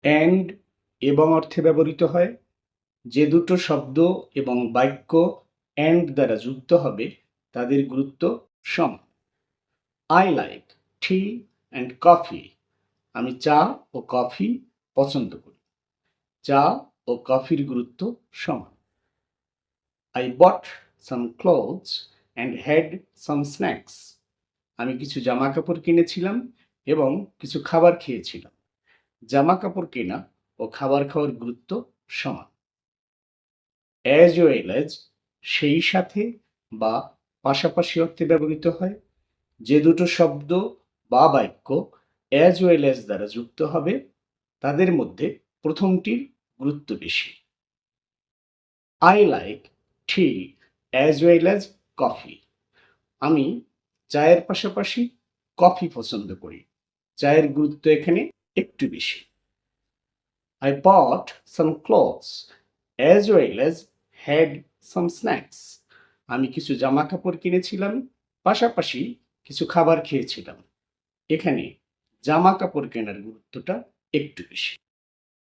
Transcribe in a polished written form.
And এবং অর্থে ব্যবহৃত হয়। যে দুটো শব্দ এবং বাক্য অ্যান্ড দ্বারা যুক্ত হবে তাদের গুরুত্ব সমান। I like tea and coffee. আমি চা ও কফি পছন্দ করি। চা ও কফির গুরুত্ব সমান। I bought some clothes and had some snacks. আমি কিছু জামা কাপড় কিনেছিলাম এবং কিছু খাবার খেয়েছিলাম। জামা কাপড় কেনা ও খাবার খাওয়ার গুরুত্ব সমান। অ্যাজ ওয়েল অ্যাজ সেই সাথে বা পাশাপাশি অর্থে ব্যবহৃত হয়। যে দুটো শব্দ বা বাক্য অ্যাজ ওয়েল অ্যাজ দ্বারা যুক্ত হবে তাদের মধ্যে প্রথমটির গুরুত্ব বেশি। I like tea as well as coffee. আমি চায়ের পাশাপাশি কফি পছন্দ করি। চায়ের গুরুত্ব এখানে একটু বেশি। I bought some clothes as well as had some snacks. আমি কিছু জামা কাপড় কিনেছিলাম, পাশাপাশি কিছু খাবার খেয়েছিলাম। এখানে জামা কাপড় কেনার গুরুত্বটা একটু বেশি।